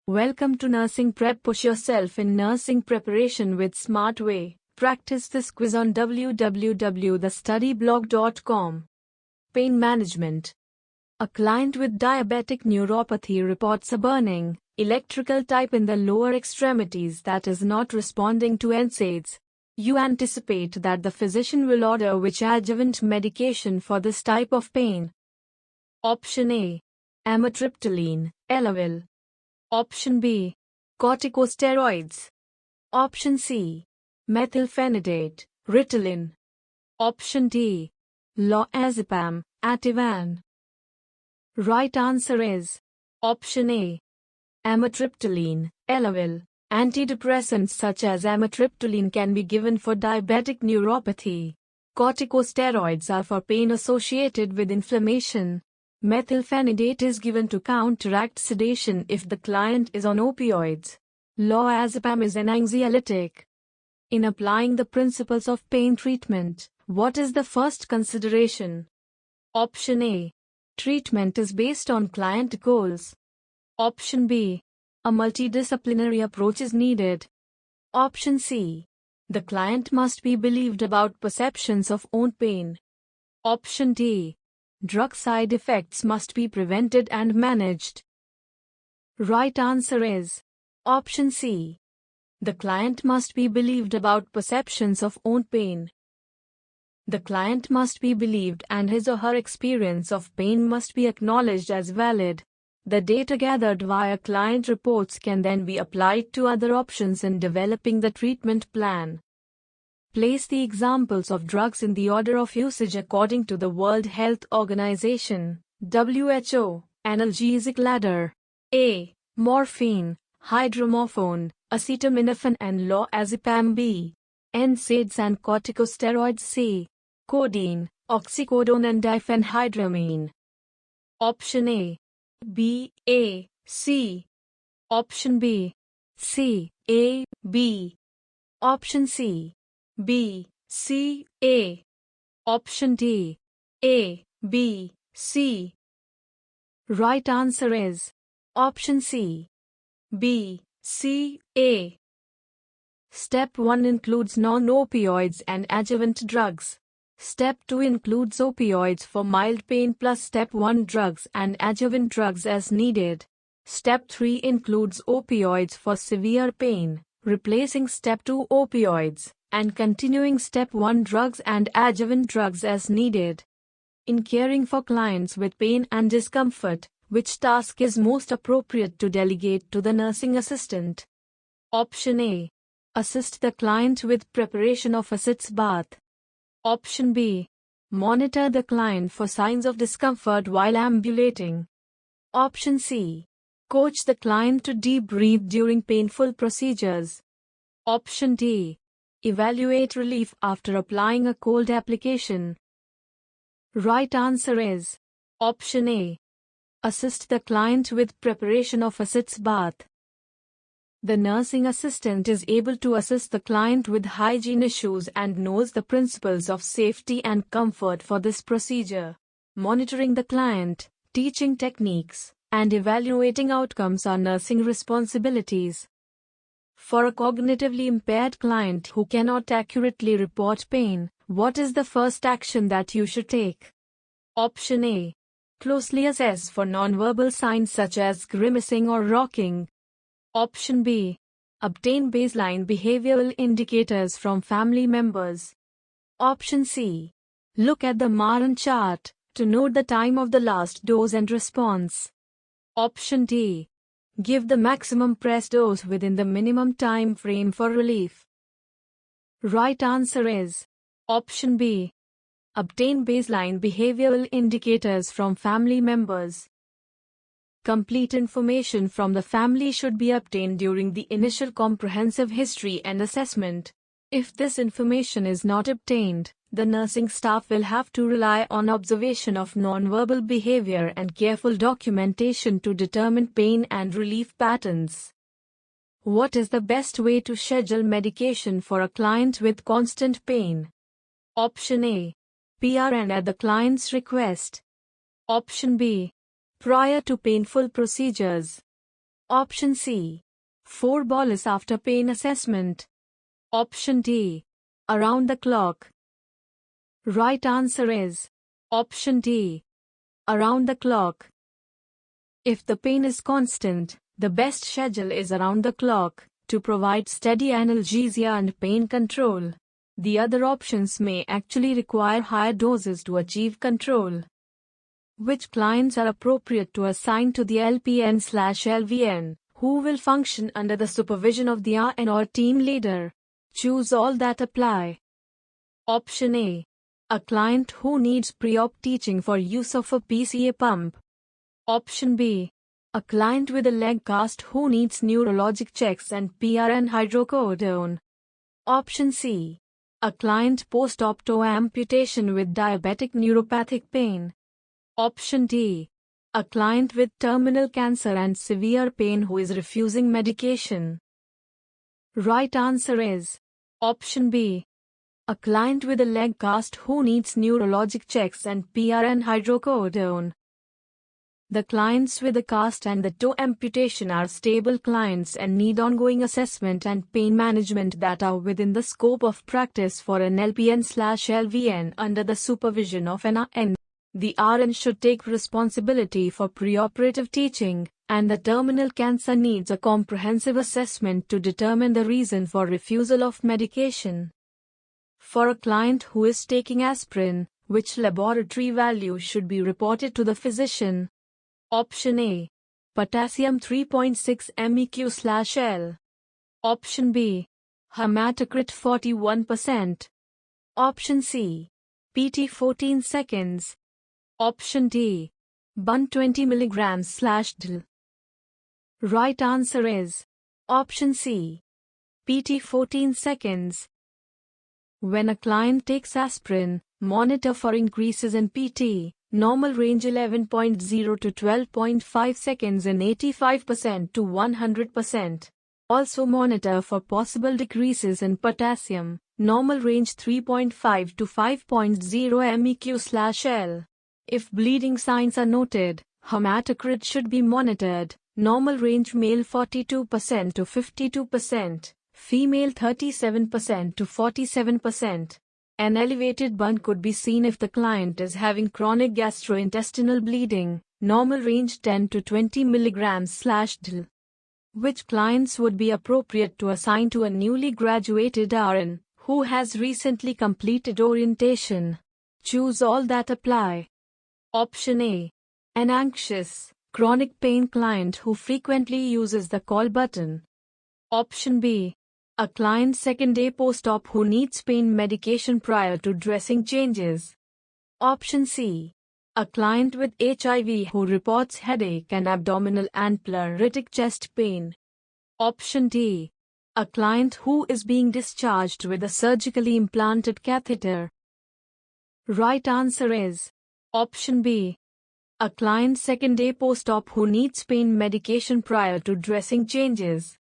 Welcome to Nursing Prep. Push yourself in nursing preparation with smart way. Practice this quiz on www.thestudyblog.com. Pain management. A client with diabetic neuropathy reports a burning, electrical type in the lower extremities that is not responding to NSAIDs. You anticipate that the physician will order which adjuvant medication for this type of pain? Option A. Amitriptyline, Elavil. Option B. Corticosteroids. Option C. Methylphenidate, Ritalin. Option D. Lorazepam, Ativan. Right answer is Option A. Amitriptyline, Elavil. Antidepressants such as amitriptyline can be given for diabetic neuropathy. Corticosteroids are for pain associated with inflammation. Methylphenidate is given to counteract sedation if the client is on opioids. Lorazepam is an anxiolytic. In applying the principles of pain treatment, what is the first consideration? Option A. Treatment is based on client goals. Option B. A multidisciplinary approach is needed. Option C. The client must be believed about perceptions of own pain. Option D. Drug side effects must be prevented and managed. Right answer is Option C. The client must be believed about perceptions of own pain. The client must be believed and his or her experience of pain must be acknowledged as valid. The data gathered via client reports can then be applied to other options in developing the treatment plan. Place the examples of drugs in the order of usage according to the World Health Organization, WHO, analgesic ladder. A. Morphine, hydromorphone, acetaminophen and lorazepam. B. NSAIDs and corticosteroids. C. Codeine, oxycodone and diphenhydramine. Option A. B, A, C. Option B. C, A, B. Option C. B, C, A. Option D. A, B, C. Right answer is Option C. B, C, A. Step 1 includes non-opioids and adjuvant drugs. Step 2 includes opioids for mild pain plus Step 1 drugs and adjuvant drugs as needed. Step 3 includes opioids for severe pain, replacing Step 2 opioids, and continuing Step 1 drugs and adjuvant drugs as needed. In caring for clients with pain and discomfort, which task is most appropriate to delegate to the nursing assistant? Option A. Assist the client with preparation of a sitz bath. Option B. Monitor the client for signs of discomfort while ambulating. Option C. Coach the client to deep breathe during painful procedures. Option D. Evaluate relief after applying a cold application. Right answer is Option A. Assist the client with preparation of a sitz bath. The nursing assistant is able to assist the client with hygiene issues and knows the principles of safety and comfort for this procedure. Monitoring the client, teaching techniques, and evaluating outcomes are nursing responsibilities. For a cognitively impaired client who cannot accurately report pain, what is the first action that you should take? Option A. Closely assess for nonverbal signs such as grimacing or rocking. Option B. Obtain baseline behavioral indicators from family members. Option C. Look at the Marron chart to note the time of the last dose and response. Option D. Give the maximum press dose within the minimum time frame for relief. Right answer is Option B. Obtain baseline behavioral indicators from family members. Complete information from the family should be obtained during the initial comprehensive history and assessment. If this information is not obtained, the nursing staff will have to rely on observation of nonverbal behavior and careful documentation to determine pain and relief patterns. What is the best way to schedule medication for a client with constant pain? Option A. PRN at the client's request. Option B. Prior to painful procedures. Option C. 4 bolus after pain assessment. Option D. Around the clock. Right answer is option D. Around the clock. If the pain is constant, the best schedule is around the clock to provide steady analgesia and pain control. The other options may actually require higher doses to achieve control. Which clients are appropriate to assign to the LPN/LVN, who will function under the supervision of the RN or team leader? Choose all that apply. Option A. A client who needs pre-op teaching for use of a PCA pump. Option B. A client with a leg cast who needs neurologic checks and PRN hydrocodone. Option C. A client post-opto amputation with diabetic neuropathic pain. Option D. A client with terminal cancer and severe pain who is refusing medication. Right answer is option B. A client with a leg cast who needs neurologic checks and PRN hydrocodone. The clients with the cast and the toe amputation are stable clients and need ongoing assessment and pain management that are within the scope of practice for an LPN/LVN under the supervision of an RN. The RN should take responsibility for preoperative teaching, and the terminal cancer needs a comprehensive assessment to determine the reason for refusal of medication. For a client who is taking aspirin, which laboratory value should be reported to the physician? Option A. Potassium 3.6 MEQ/L. Option B. Hematocrit 41%. Option C. PT 14 seconds. Option D. BUN 20 mg/dl. Right answer is option C. PT 14 seconds. When a client takes aspirin, monitor for increases in PT. Normal range 11.0 to 12.5 seconds in 85% to 100%. Also monitor for possible decreases in potassium. Normal range 3.5 to 5.0 MEQ/L. If bleeding signs are noted, hematocrit should be monitored. Normal range male 42% to 52%, female 37% to 47%. An elevated BUN could be seen if the client is having chronic gastrointestinal bleeding. Normal range 10 to 20 mg/dl. Which clients would be appropriate to assign to a newly graduated RN who has recently completed orientation? Choose all that apply. Option A. An anxious, chronic pain client who frequently uses the call button. Option B. A client second day post-op who needs pain medication prior to dressing changes. Option C. A client with HIV who reports headache and abdominal and pleuritic chest pain. Option D. A client who is being discharged with a surgically implanted catheter. Right answer is option B. A client second day post-op who needs pain medication prior to dressing changes.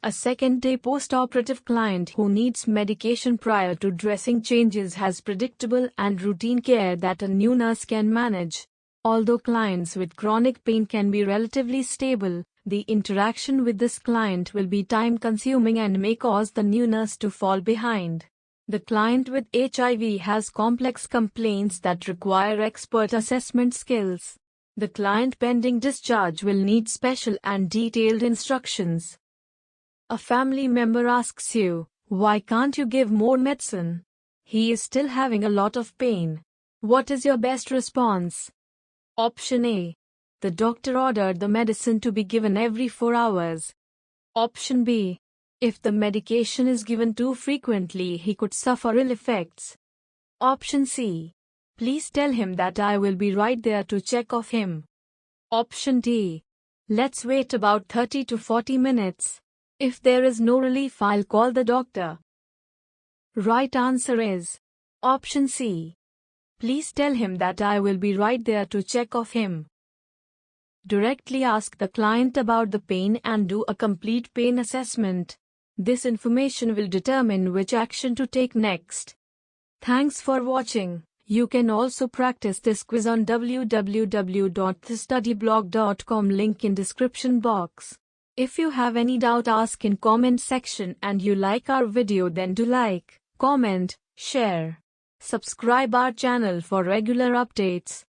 A second-day post-operative client who needs medication prior to dressing changes has predictable and routine care that a new nurse can manage. Although clients with chronic pain can be relatively stable, the interaction with this client will be time-consuming and may cause the new nurse to fall behind. The client with HIV has complex complaints that require expert assessment skills. The client pending discharge will need special and detailed instructions. A family member asks you, why can't you give more medicine? He is still having a lot of pain. What is your best response? Option A. The doctor ordered the medicine to be given every 4 hours. Option B. If the medication is given too frequently, he could suffer ill effects. Option C. Please tell him that I will be right there to check of him. Option D. Let's wait about 30 to 40 minutes. If there is no relief, I'll call the doctor. Right answer is option C. Please tell him that I will be right there to check of him. Directly ask the client about the pain and do a complete pain assessment. This information will determine which action to take next. Thanks for watching. You can also practice this quiz on www.thestudyblog.com, link in description box. If you have any doubt, ask in comment section, and you like our video, then do like, comment, share. Subscribe our channel for regular updates.